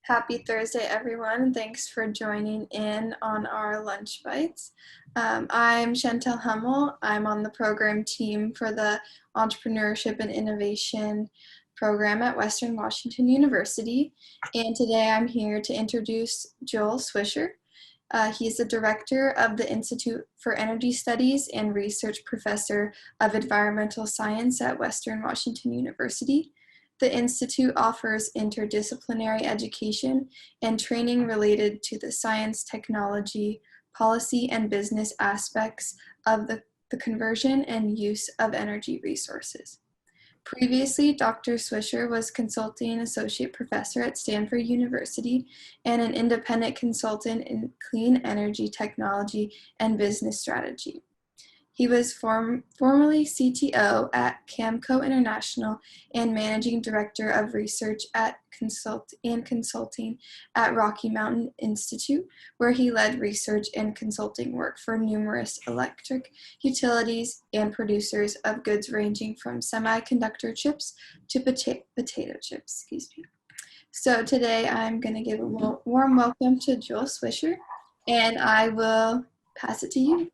Happy Thursday, everyone, and thanks for joining in on our lunch bites. I'm Chantel Hummel. I'm on the program team for the Entrepreneurship and Innovation program at Western Washington University, and today I'm here to introduce Joel Swisher. He's the director of the Institute for Energy Studies and research professor of environmental science at Western Washington University. The Institute offers interdisciplinary education and training related to the science, technology, policy, and business aspects of the conversion and use of energy resources. Previously, Dr. Swisher was consulting associate professor at Stanford University and an independent consultant in clean energy technology and business strategy. He was formerly CTO at Camco International and Managing Director of Research and Consulting at Rocky Mountain Institute, where he led research and consulting work for numerous electric utilities and producers of goods ranging from semiconductor chips to potato chips. So today I'm going to give a warm welcome to Joel Swisher, and I will pass it to you.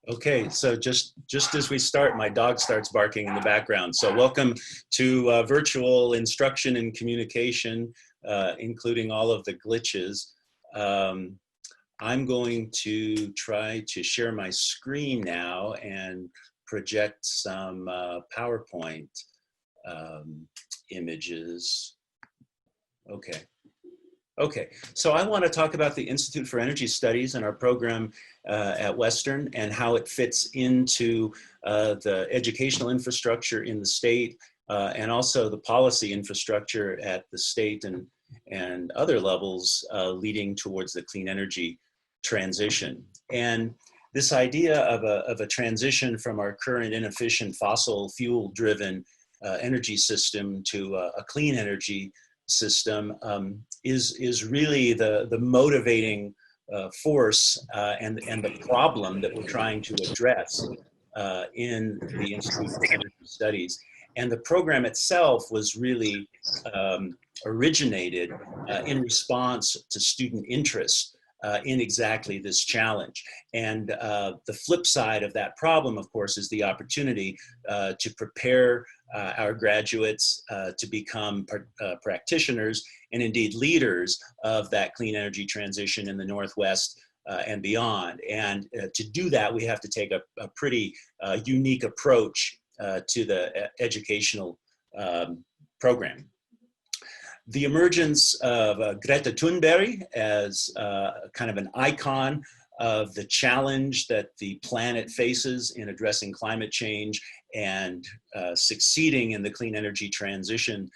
Okay, so just as we start, my dog starts barking in the background. So welcome to virtual instruction and communication, including all of the glitches. I'm going to try to share my screen now and project some PowerPoint images. Okay, so I want to talk about the Institute for Energy Studies and our program at Western and how it fits into the educational infrastructure in the state and also the policy infrastructure at the state and other levels leading towards the clean energy transition. And this idea of a transition from our current inefficient fossil fuel driven energy system to a clean energy system is really the motivating force and the problem that we're trying to address in the Institute for Energy Studies. And the program itself was really originated in response to student interest in exactly this challenge. And the flip side of that problem, of course, is the opportunity to prepare our graduates to become practitioners and indeed leaders of that clean energy transition in the Northwest and beyond. And to do that, we have to take a pretty unique approach to the educational program. The emergence of Greta Thunberg as kind of an icon of the challenge that the planet faces in addressing climate change and succeeding in the clean energy transition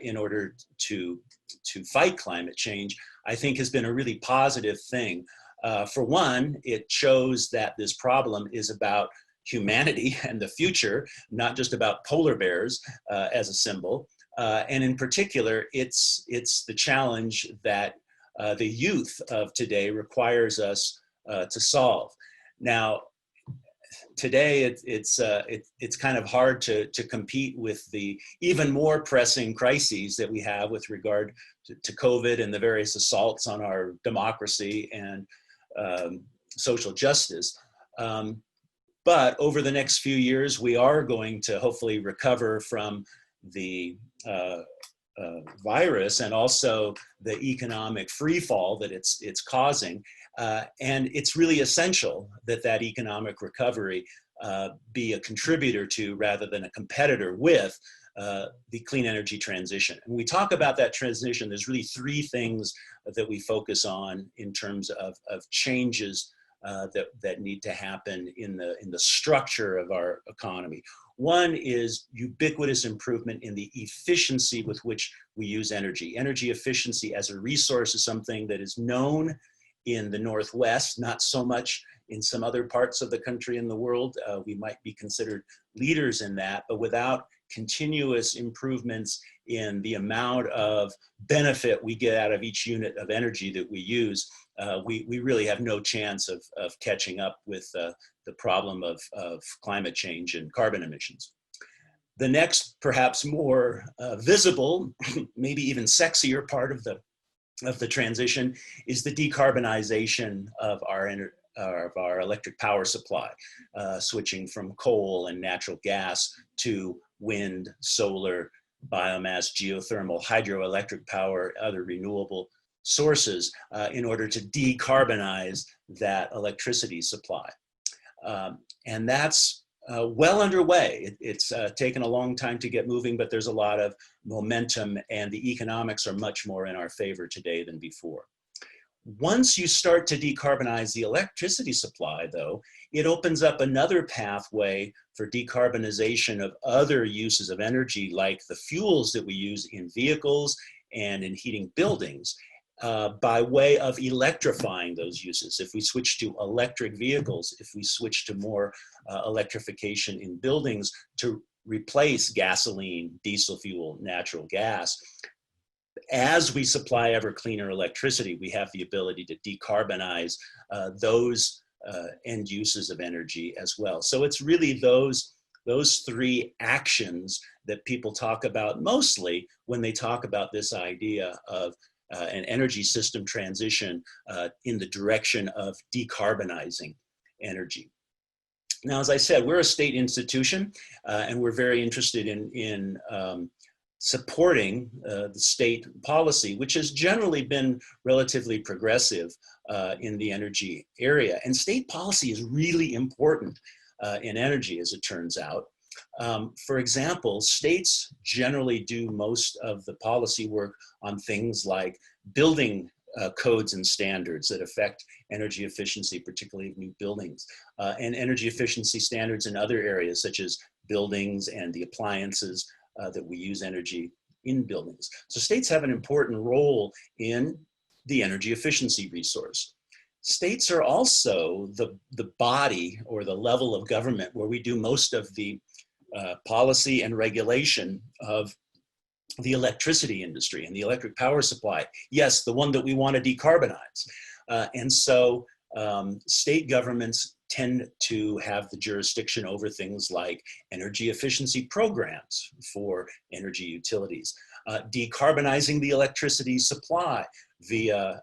in order to fight climate change, I think has been a really positive thing. For one, it shows that this problem is about humanity and the future, not just about polar bears as a symbol. And in particular, it's the challenge that the youth of today requires us to solve. Now, today it's kind of hard to compete with the even more pressing crises that we have with regard to COVID and the various assaults on our democracy and social justice. But over the next few years, we are going to hopefully recover from the virus and also the economic freefall that it's causing. And it's really essential that that economic recovery be a contributor to rather than a competitor with the clean energy transition. And when we talk about that transition, there's really three things that we focus on in terms of changes that need to happen in the structure of our economy. One is ubiquitous improvement in the efficiency with which we use energy. Energy efficiency as a resource is something that is known in the Northwest, not so much in some other parts of the country and the world. We might be considered leaders in that, but without continuous improvements in the amount of benefit we get out of each unit of energy that we use, we really have no chance of catching up with the problem of climate change and carbon emissions. The next, perhaps more visible, maybe even sexier part of the transition is the decarbonization of our electric power supply, switching from coal and natural gas to wind, solar, biomass, geothermal, hydroelectric power, other renewable sources in order to decarbonize that electricity supply. And that's well underway. It's taken a long time to get moving, but there's a lot of momentum, and the economics are much more in our favor today than before. Once you start to decarbonize the electricity supply, though, it opens up another pathway for decarbonization of other uses of energy, like the fuels that we use in vehicles and in heating buildings, by way of electrifying those uses. If we switch to electric vehicles, if we switch to more electrification in buildings to replace gasoline, diesel fuel, natural gas, as we supply ever cleaner electricity, we have the ability to decarbonize those end uses of energy as well. So it's really those three actions that people talk about mostly when they talk about this idea of an energy system transition in the direction of decarbonizing energy. Now, as I said, we're a state institution, and we're very interested in supporting the state policy, which has generally been relatively progressive in the energy area. And state policy is really important in energy, as it turns out. For example, states generally do most of the policy work on things like building codes and standards that affect energy efficiency, particularly of new buildings, and energy efficiency standards in other areas such as buildings and the appliances that we use energy in buildings. So states have an important role in the energy efficiency resource. States are also the body or the level of government where we do most of the policy and regulation of the electricity industry and the electric power supply. Yes, the one that we want to decarbonize. And so state governments tend to have the jurisdiction over things like energy efficiency programs for energy utilities, decarbonizing the electricity supply via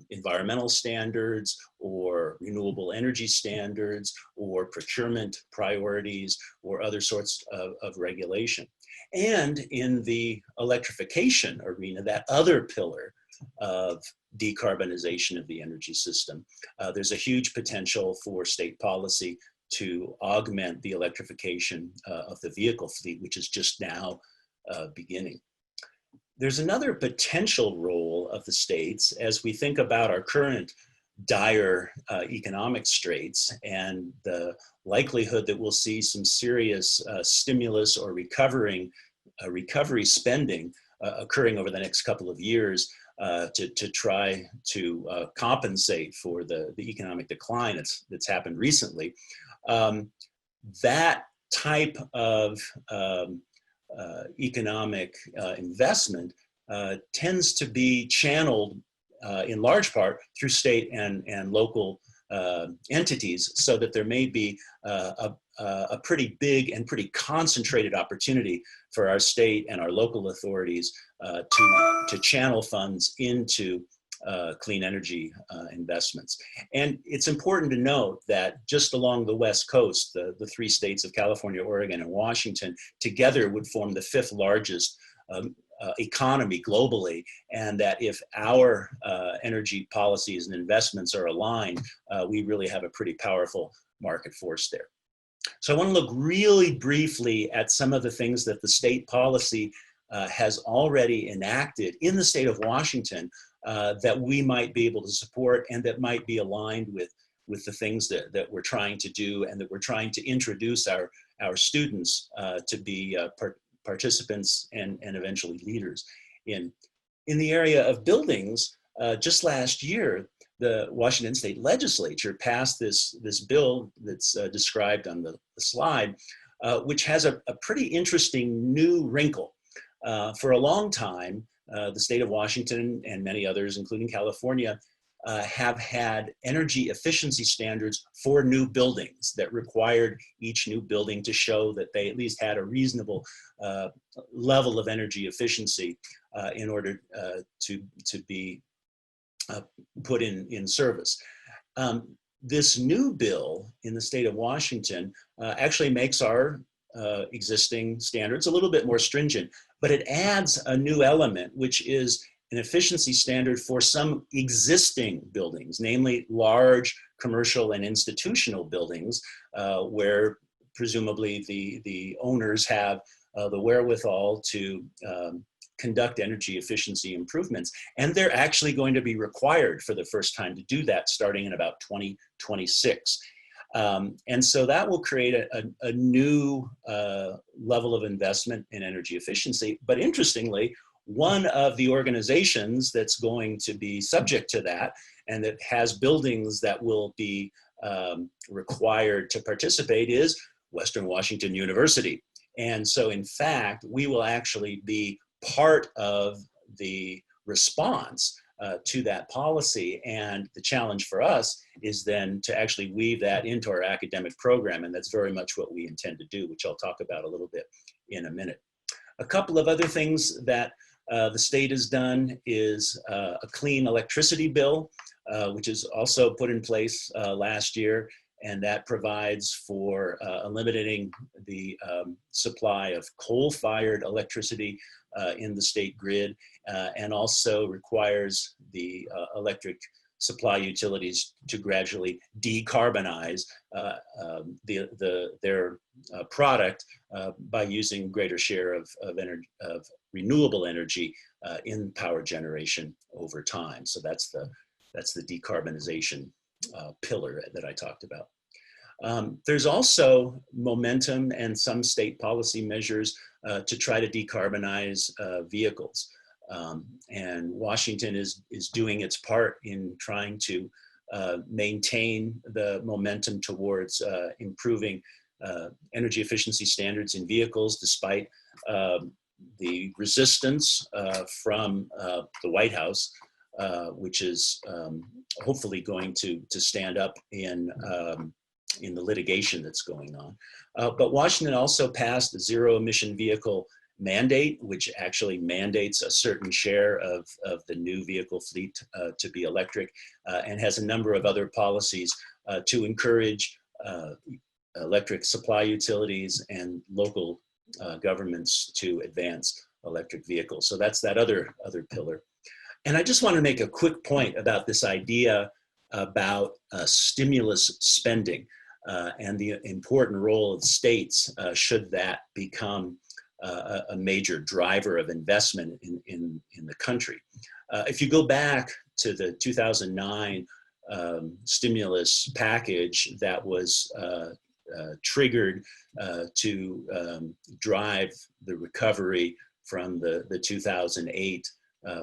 environmental standards or renewable energy standards or procurement priorities or other sorts of regulation. And in the electrification arena, that other pillar of decarbonization of the energy system, there's a huge potential for state policy to augment the electrification of the vehicle fleet, which is just now beginning. There's another potential role of the states as we think about our current dire economic straits and the likelihood that we'll see some serious stimulus or recovery spending occurring over the next couple of years to try to compensate for the economic decline that's happened recently. That type of economic investment tends to be channeled in large part through state and local entities, so that there may be a pretty big and pretty concentrated opportunity for our state and our local authorities to channel funds into clean energy investments. And it's important to note that just along the West Coast, the three states of California, Oregon, and Washington together would form the fifth largest economy globally, and that if our energy policies and investments are aligned, we really have a pretty powerful market force there. So I want to look really briefly at some of the things that the state policy has already enacted in the state of Washington that we might be able to support and that might be aligned with the things that we're trying to do and that we're trying to introduce our students to be participants and eventually leaders in. In the area of buildings, just last year, the Washington State Legislature passed this bill that's described on the slide, which has a pretty interesting new wrinkle. For a long time, the state of Washington and many others, including California, have had energy efficiency standards for new buildings that required each new building to show that they at least had a reasonable level of energy efficiency in order to be put in service. This new bill in the state of Washington actually makes our existing standards a little bit more stringent, but it adds a new element, which is an efficiency standard for some existing buildings, namely large commercial and institutional buildings, where presumably the owners have the wherewithal to conduct energy efficiency improvements. And they're actually going to be required for the first time to do that starting in about 2026. And so that will create a new level of investment in energy efficiency. But interestingly, one of the organizations that's going to be subject to that and that has buildings that will be required to participate is Western Washington University. And so in fact, we will actually be part of the response to that policy. And the challenge for us is then to actually weave that into our academic program. And that's very much what we intend to do, which I'll talk about a little bit in a minute. A couple of other things that the state has done is a clean electricity bill, which is also put in place last year. And that provides for eliminating the supply of coal-fired electricity in the state grid, and also requires the electric supply utilities to gradually decarbonize their product by using greater share of renewable energy in power generation over time. So that's the decarbonization pillar that I talked about. There's also momentum and some state policy measures to try to decarbonize vehicles. And Washington is doing its part in trying to maintain the momentum towards improving energy efficiency standards in vehicles, despite the resistance from the White House, which is hopefully going to stand up in the litigation that's going on. But Washington also passed the zero emission vehicle mandate, which actually mandates a certain share of the new vehicle fleet to be electric, and has a number of other policies to encourage electric supply utilities and local governments to advance electric vehicles. So that's that other pillar. And I just want to make a quick point about this idea about stimulus spending and the important role of states should that become a major driver of investment in the country. If you go back to the 2009 stimulus package that was triggered to drive the recovery from the 2008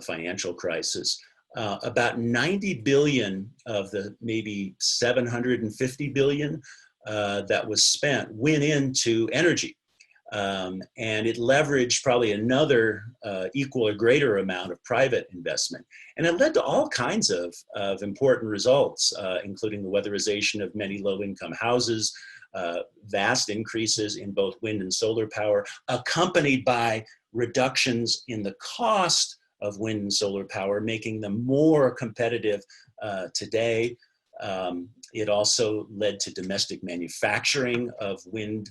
financial crisis, about 90 billion of the maybe 750 billion that was spent went into energy. And it leveraged probably another equal or greater amount of private investment. And it led to all kinds of important results, including the weatherization of many low-income houses, vast increases in both wind and solar power, accompanied by reductions in the cost of wind and solar power, making them more competitive today. It also led to domestic manufacturing of wind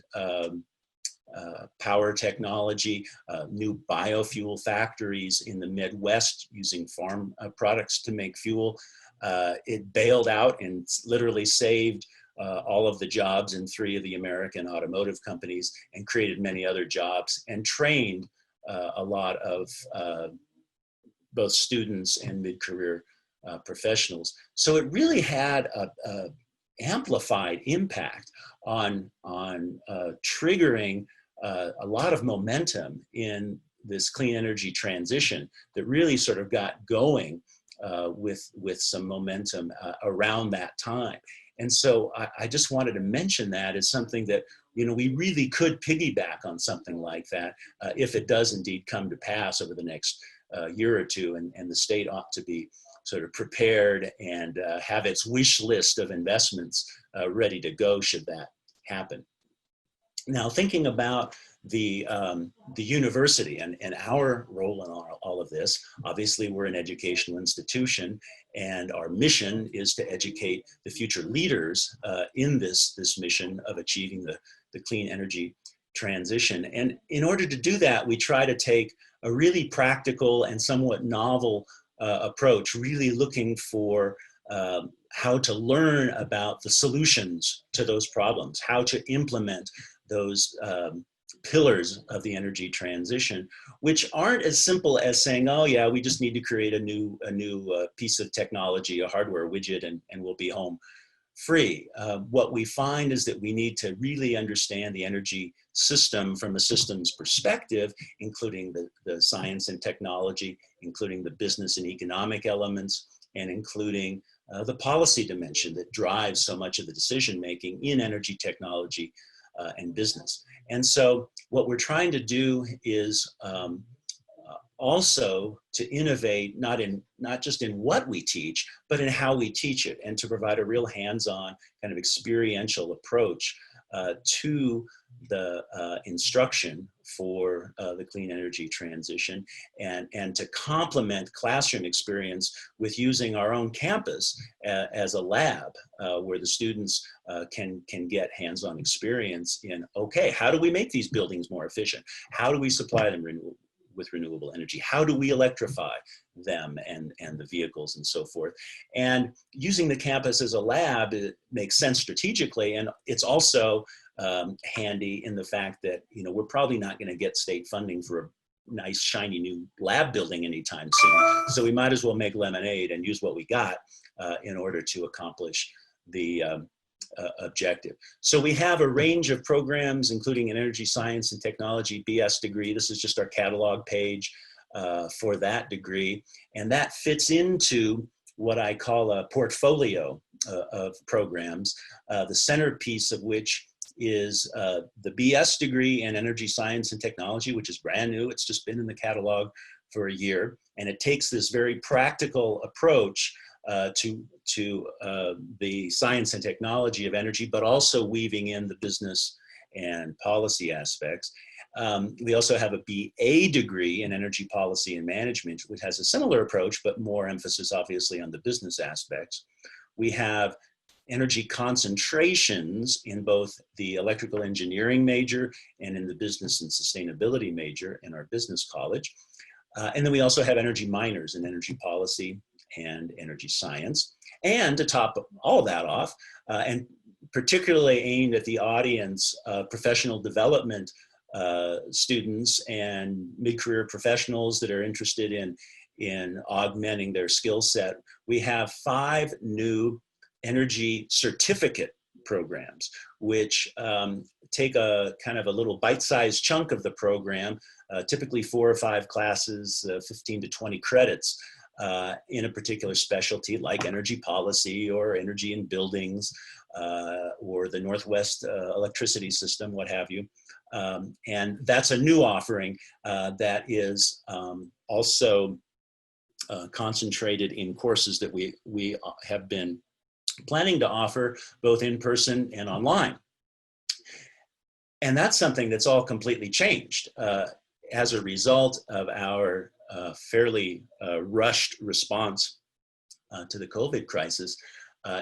power technology, new biofuel factories in the Midwest using farm products to make fuel. It bailed out and literally saved all of the jobs in 3 of the American automotive companies and created many other jobs and trained a lot of both students and mid-career professionals. So it really had a amplified impact on triggering a lot of momentum in this clean energy transition that really sort of got going with some momentum around that time. And so I just wanted to mention that as something that, we really could piggyback on something like that if it does indeed come to pass over the next year or two, and the state ought to be sort of prepared and have its wish list of investments ready to go should that happen. Now, thinking about the university and our role in all of this, obviously we're an educational institution, and our mission is to educate the future leaders in this mission of achieving the clean energy transition. And in order to do that, we try to take a really practical and somewhat novel approach, really looking for how to learn about the solutions to those problems, how to implement those pillars of the energy transition, which aren't as simple as saying, oh yeah, we just need to create a new piece of technology, a hardware widget, and we'll be home free. What we find is that we need to really understand the energy system from a systems perspective, including the science and technology, including the business and economic elements, and including the policy dimension that drives so much of the decision making in energy technology and business. And so what we're trying to do is also to innovate, not just in what we teach, but in how we teach it, and to provide a real hands-on kind of experiential approach to the instruction for the clean energy transition, and to complement classroom experience with using our own campus as a lab where the students can get hands-on experience in, okay, how do we make these buildings more efficient? How do we supply them with renewable energy? How do we electrify them and the vehicles and so forth? And using the campus as a lab, it makes sense strategically, and it's also handy in the fact that, you know, we're probably not going to get state funding for a nice shiny new lab building anytime soon. So we might as well make lemonade and use what we got in order to accomplish the objective. So we have a range of programs, including an energy science and technology BS degree. This is just our catalog page for that degree. And that fits into what I call a portfolio of programs, the centerpiece of which is the BS degree in energy science and technology, which is brand new. It's just been in the catalog for a year. And it takes this very practical approach to the science and technology of energy, but also weaving in the business and policy aspects. We also have a BA degree in energy policy and management, which has a similar approach, but more emphasis obviously on the business aspects. We have energy concentrations in both the electrical engineering major and in the business and sustainability major in our business college. And then we also have energy minors in energy policy and energy science. And to top all that off, and particularly aimed at the audience, professional development students and mid-career professionals that are interested in augmenting their skill set, we have 5 new energy certificate programs, which take a kind of a little bite-sized chunk of the program, typically 4 or 5 classes, 15 to 20 credits in a particular specialty like energy policy or energy in buildings or the Northwest electricity system, what have you. And that's a new offering that is also concentrated in courses that we have been planning to offer both in person and online. And that's something that's all completely changed as a result of our fairly rushed response to the COVID crisis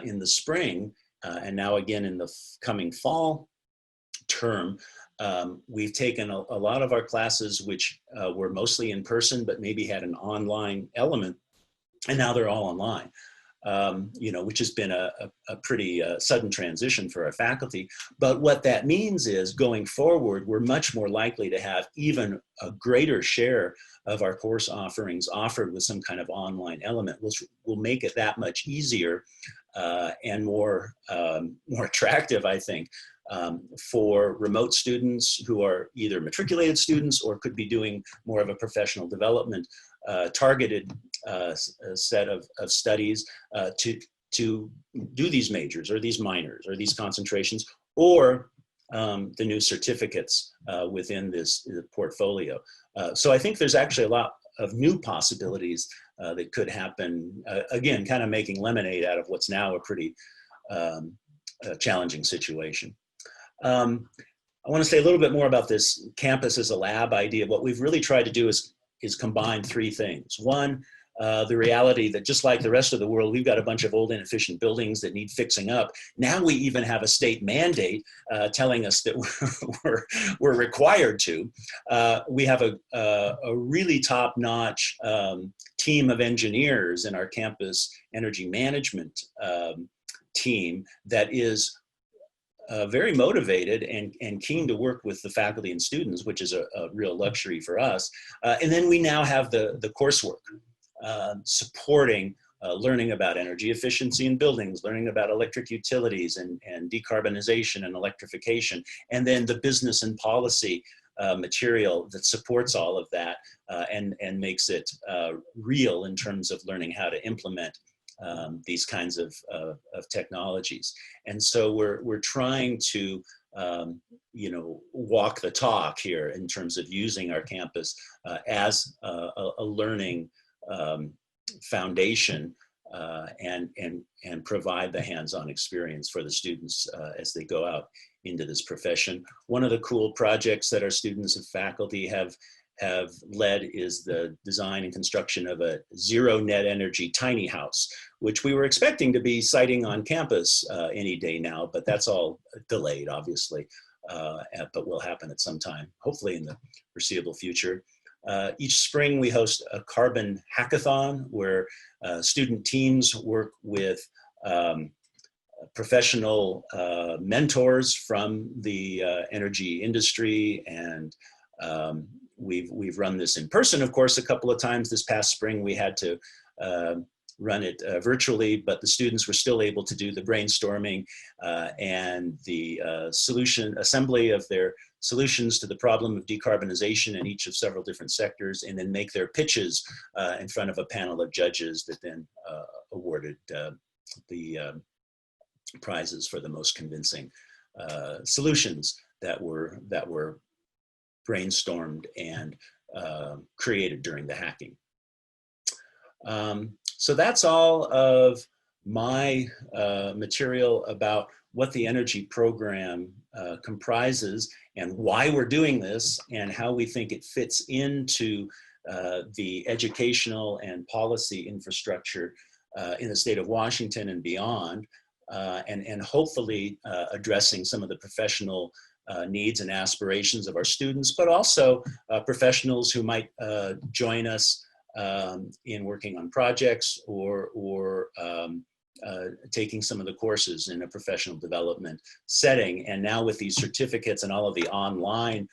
in the spring, and now again in the coming fall term. We've taken a lot of our classes, which were mostly in person, but maybe had an online element, and now they're all online. You know, which has been a pretty sudden transition for our faculty. But what that means is going forward, we're much more likely to have even a greater share of our course offerings offered with some kind of online element, which will make it that much easier and more attractive, I think, for remote students who are either matriculated students or could be doing more of a professional development targeted set of studies to do these majors or these minors or these concentrations, or the new certificates within this portfolio. So I think there's actually a lot of new possibilities that could happen, again, kind of making lemonade out of what's now a pretty challenging situation. I want to say a little bit more about this campus as a lab idea. What we've really tried to do is combine three things. One, the reality that just like the rest of the world, we've got a bunch of old inefficient buildings that need fixing up. Now we even have a state mandate telling us that we're required to. We have a really top-notch team of engineers in our campus energy management team that is very motivated and keen to work with the faculty and students, which is a real luxury for us. And then we now have the coursework supporting learning about energy efficiency in buildings, learning about electric utilities and decarbonization and electrification, and then the business and policy material that supports all of that and makes it real in terms of learning how to implement these kinds of technologies. And so we're trying to walk the talk here in terms of using our campus as a learning foundation and provide the hands-on experience for the students as they go out into this profession. One of the cool projects that our students and faculty have led is the design and construction of a zero net energy tiny house, which we were expecting to be siting on campus any day now, but that's all delayed, obviously, but will happen at some time, hopefully in the foreseeable future. Each spring we host a carbon hackathon where student teams work with professional mentors from the energy industry, and we've run this in person, of course, a couple of times. This past spring we had to run it virtually, but the students were still able to do the brainstorming and the solution assembly of their solutions to the problem of decarbonization in each of several different sectors, and then make their pitches in front of a panel of judges that then awarded the prizes for the most convincing solutions that were brainstormed and created during the hacking. So that's all of my material about what the energy program comprises and why we're doing this and how we think it fits into the educational and policy infrastructure in the state of Washington and beyond, and hopefully addressing some of the professional needs and aspirations of our students, but also professionals who might join us in working on projects or taking some of the courses in a professional development setting. And now with these certificates and all of the online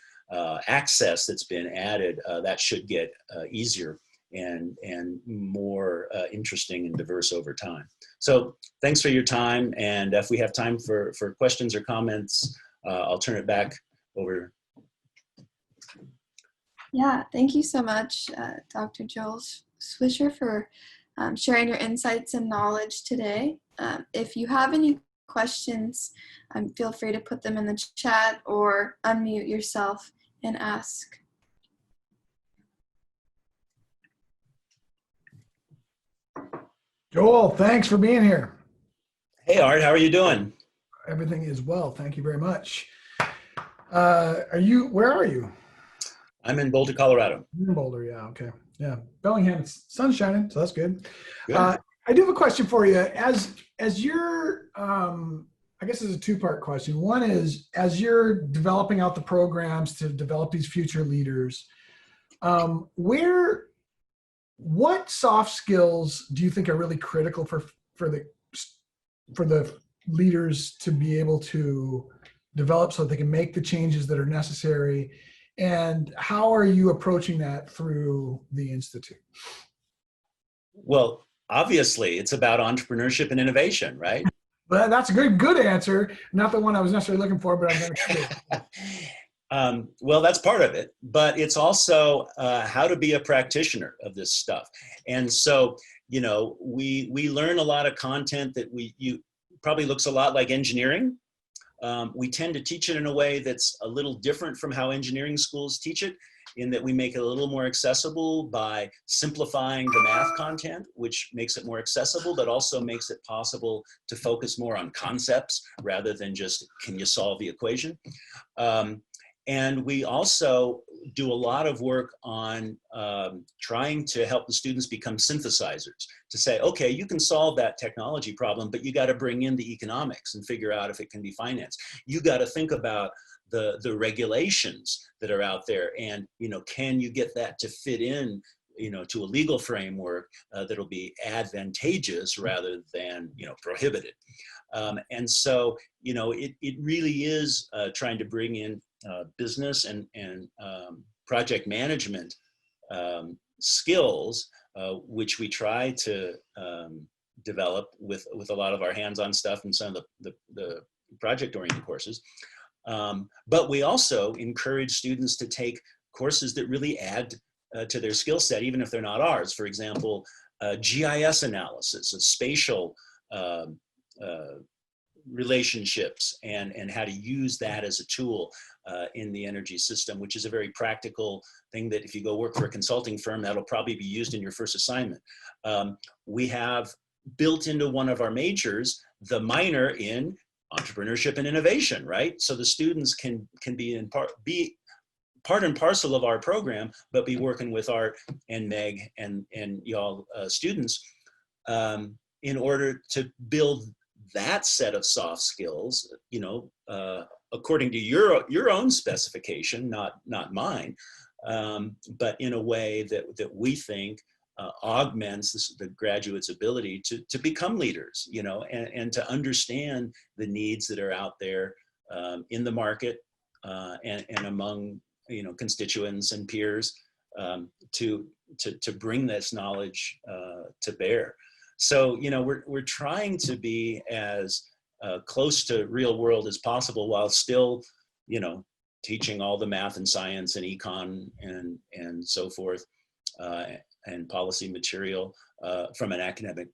access that's been added, that should get easier and more interesting and diverse over time. So thanks for your time. And if we have time for questions or comments, I'll turn it back over. Yeah, thank you so much, Dr. Joel Swisher, for sharing your insights and knowledge today. If you have any questions, feel free to put them in the chat or unmute yourself and ask. Joel, thanks for being here. Hey, Art, how are you doing? Everything is well. Thank you very much. Where are you? I'm in Boulder, Colorado. You're in Boulder, yeah, okay. Yeah, Bellingham, it's sun's shining, so that's good. Good. I do have a question for you. As you're, I guess it's a two-part question. One is, as you're developing out the programs to develop these future leaders, what soft skills do you think are really critical for the leaders to be able to develop so that they can make the changes that are necessary? And how are you approaching that through the Institute? Well, obviously, it's about entrepreneurship and innovation, right? Well, that's a good answer. Not the one I was necessarily looking for, but I'm going to well, that's part of it, but it's also how to be a practitioner of this stuff. And so, we learn a lot of content that probably looks a lot like engineering. We tend to teach it in a way that's a little different from how engineering schools teach it. in that we make it a little more accessible by simplifying the math content, which makes it more accessible, but also makes it possible to focus more on concepts rather than just, can you solve the equation? And we also do a lot of work on trying to help the students become synthesizers, to say, okay, you can solve that technology problem, but you got to bring in the economics and figure out if it can be financed. You got to think about the regulations that are out there, and can you get that to fit in to a legal framework that'll be advantageous rather than prohibited. And so it really is trying to bring in business and project management skills, which we try to develop with a lot of our hands-on stuff and some of the project-oriented courses. But we also encourage students to take courses that really add to their skill set, even if they're not ours. For example, GIS analysis, spatial relationships, and how to use that as a tool in the energy system, which is a very practical thing that if you go work for a consulting firm, that'll probably be used in your first assignment. We have built into one of our majors the minor in entrepreneurship and innovation, right? So the students can be part and parcel of our program, but be working with Art and Meg and y'all students in order to build that set of soft skills, according to your own specification, not mine, but in a way that we think augments the graduates' ability to become leaders, and to understand the needs that are out there in the market and among constituents and peers, to bring this knowledge to bear. So we're trying to be as close to real world as possible, while still teaching all the math and science and econ and so forth, and policy material from an academic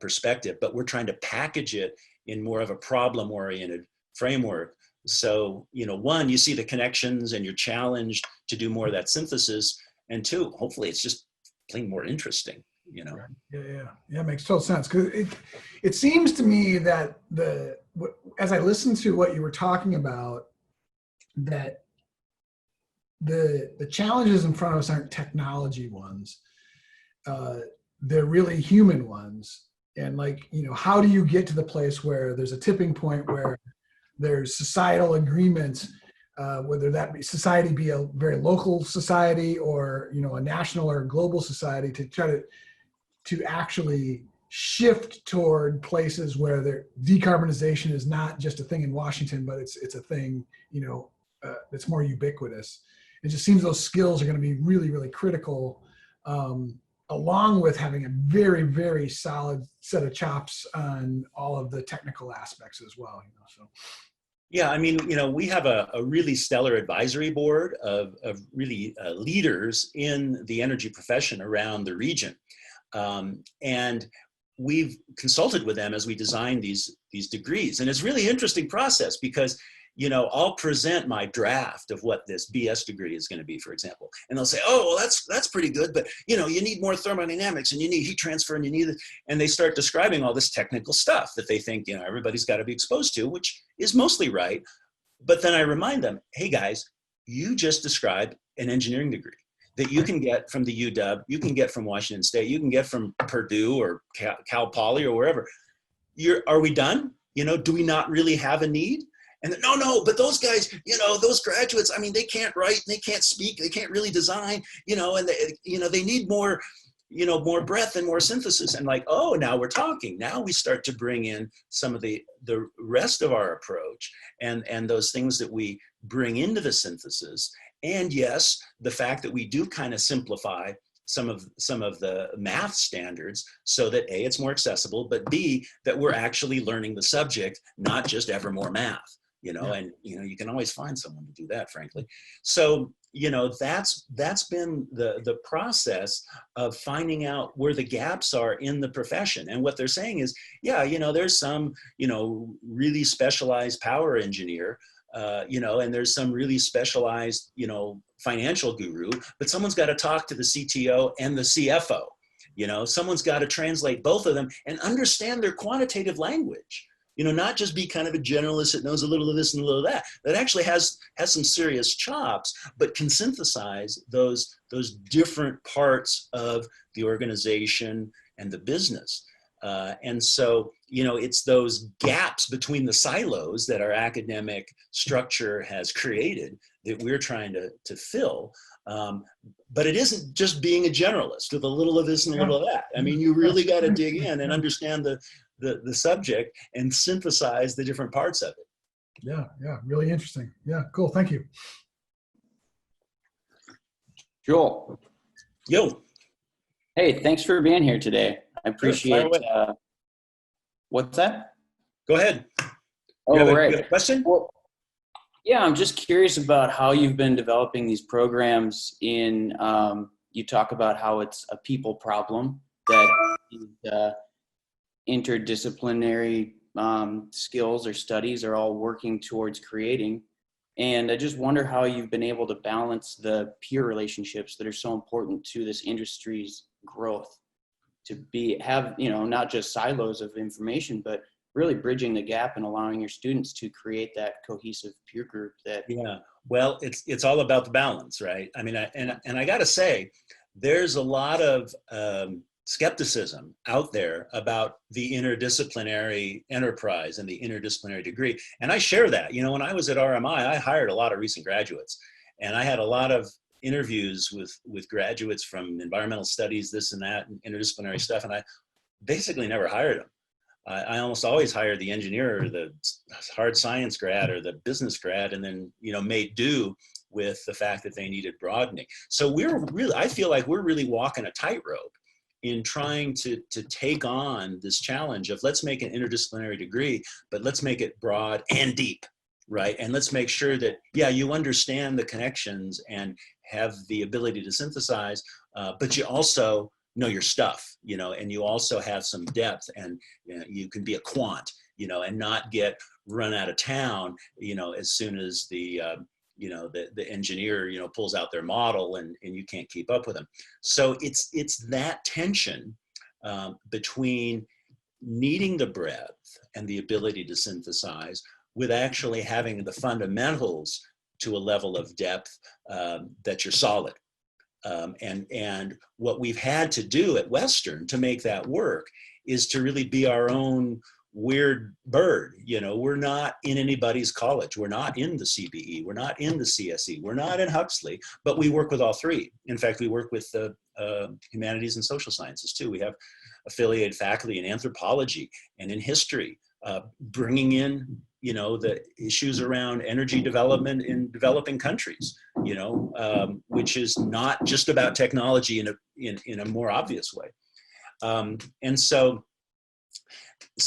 perspective. But we're trying to package it in more of a problem-oriented framework. So, one, you see the connections and you're challenged to do more of that synthesis. And two, hopefully it's just plain more interesting, Yeah, makes total sense. Because it seems to me that as I listened to what you were talking about, that the challenges in front of us aren't technology ones. They're really human ones. And how do you get to the place where there's a tipping point where there's societal agreement, whether that be society be a very local society or a national or global society, to try to actually shift toward places where decarbonization is not just a thing in Washington, but it's a thing that's more ubiquitous. It just seems those skills are going to be really, really critical, along with having a very, very solid set of chops on all of the technical aspects as well. So. Yeah, I mean, we have a really stellar advisory board of really leaders in the energy profession around the region. And we've consulted with them as we design these degrees. And it's a really interesting process because, I'll present my draft of what this BS degree is going to be, for example. And they'll say, oh, well, that's pretty good. But, you need more thermodynamics and you need heat transfer and you need, and they start describing all this technical stuff that they think, everybody's got to be exposed to, which is mostly right. But then I remind them, hey guys, you just described an engineering degree that you can get from the UW, you can get from Washington State, you can get from Purdue or Cal Poly or wherever. Are we done? Do we not really have a need? And no, but those guys, those graduates, I mean, they can't write, they can't speak, they can't really design, and they need more, more breadth and more synthesis. And oh, now we're talking. Now we start to bring in some of the rest of our approach and those things that we bring into the synthesis. And yes, the fact that we do kind of simplify some of the math standards so that A, it's more accessible, but B, that we're actually learning the subject, not just ever more math. And you can always find someone to do that, frankly. So that's been the process of finding out where the gaps are in the profession. And what they're saying is, there's some really specialized power engineer, and there's some really specialized financial guru, but someone's got to talk to the CTO and the CFO. You know, someone's got to translate both of them and understand their quantitative language. You know, not just be kind of a generalist that knows a little of this and a little of that, that actually has some serious chops, but can synthesize those different parts of the organization and the business. And so, you know, it's those gaps between the silos that our academic structure has created that we're trying to fill. But it isn't just being a generalist with a little of this and a little of that. I mean, you really got to dig in and understand the subject and synthesize the different parts of it. Yeah, really interesting. Yeah, cool. Thank you. Joel. Yo. Hey, thanks for being here today. I appreciate what's that? Go ahead. Oh, you have right. You have a question? Well, yeah, I'm just curious about how you've been developing these programs in, you talk about how it's a people problem that interdisciplinary skills or studies are all working towards creating. And I just wonder how you've been able to balance the peer relationships that are so important to this industry's growth, to have, you know, not just silos of information, but really bridging the gap and allowing your students to create that cohesive peer group that. Yeah, well, it's all about the balance, right? I mean, and I got to say, there's a lot of skepticism out there about the interdisciplinary enterprise and the interdisciplinary degree. And I share that. You know, when I was at RMI, I hired a lot of recent graduates, and I had a lot of interviews with graduates from environmental studies, this and that, and interdisciplinary stuff, and I basically never hired them. I almost always hired the engineer or the hard science grad or the business grad, and then, you know, made do with the fact that they needed broadening. So I feel like we're really walking a tightrope in trying to take on this challenge of, let's make an interdisciplinary degree, but let's make it broad and deep, right? And let's make sure that, yeah, you understand the connections and have the ability to synthesize, but you also know your stuff, you know, and you also have some depth, and you know, you can be a quant, you know, and not get run out of town, you know, as soon as the engineer, you know, pulls out their model and you can't keep up with them. So it's that tension between needing the breadth and the ability to synthesize with actually having the fundamentals to a level of depth that you're solid. And what we've had to do at Western to make that work is to really be our own weird bird. You know, we're not in anybody's college. We're not in the CBE. We're not in the CSE. We're not in Huxley, but we work with all three. In fact, we work with the humanities and social sciences too. We have affiliated faculty in anthropology and in history, bringing in, you know, the issues around energy development in developing countries, you know, which is not just about technology in a more obvious way. And so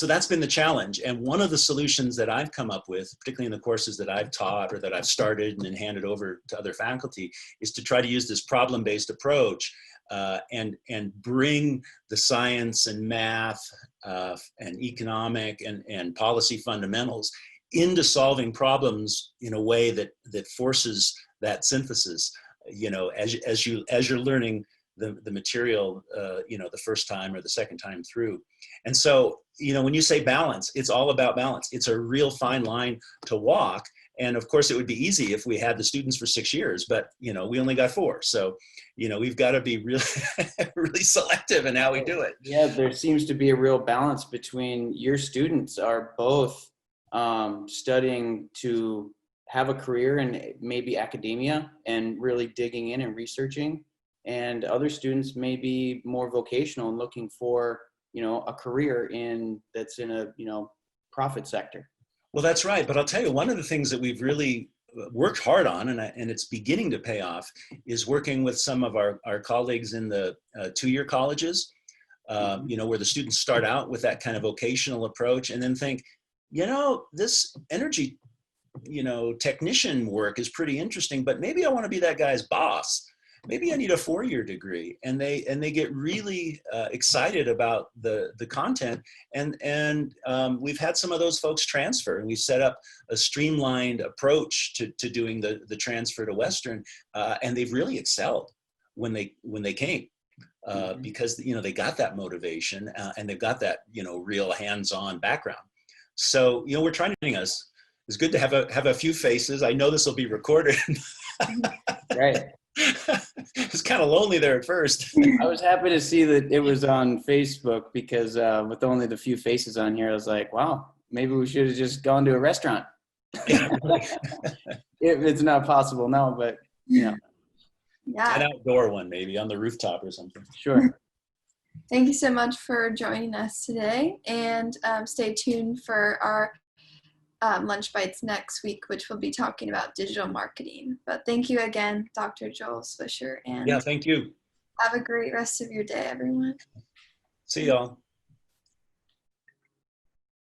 that's been the challenge. And one of the solutions that I've come up with, particularly in the courses that I've taught or that I've started and then handed over to other faculty, is to try to use this problem-based approach and bring the science and math and economic and policy fundamentals into solving problems in a way that forces that synthesis, you know, as you're learning the material, you know, the first time or the second time through. And so, you know, when you say balance, it's all about balance. It's a real fine line to walk. And of course, it would be easy if we had the students for 6 years, but, you know, we only got 4. So, you know, we've got to be really, really selective in how we do it. Yeah, there seems to be a real balance between your students are both studying to have a career in maybe academia and really digging in and researching, and other students may be more vocational and looking for, you know, a career that's in a, you know, profit sector. Well, that's right. But I'll tell you, one of the things that we've really worked hard on, and it's beginning to pay off, is working with some of our colleagues in the 2-year colleges, you know, where the students start out with that kind of vocational approach and then think, you know, this energy, you know, technician work is pretty interesting, but maybe I want to be that guy's boss. maybe I need a 4-year degree. And they get really excited about the content. And we've had some of those folks transfer, and we've set up a streamlined approach to doing the transfer to Western, and they've really excelled when they came. Because they got that motivation and they've got that real hands-on background. So we're trying to bring us. It's good to have a few faces. I know this will be recorded. Right. It's kind of lonely there at first. I was happy to see that it was on Facebook because with only the few faces on here, I was like, wow, maybe we should have just gone to a restaurant. It's not possible now, but Yeah. An outdoor one, maybe on the rooftop or something. Sure. Thank you so much for joining us today, and stay tuned for our Lunch Bites next week, which will be talking about digital marketing. But thank you again, Dr. Joel Swisher, and Yeah, thank you. have a great rest of your day, everyone. See y'all.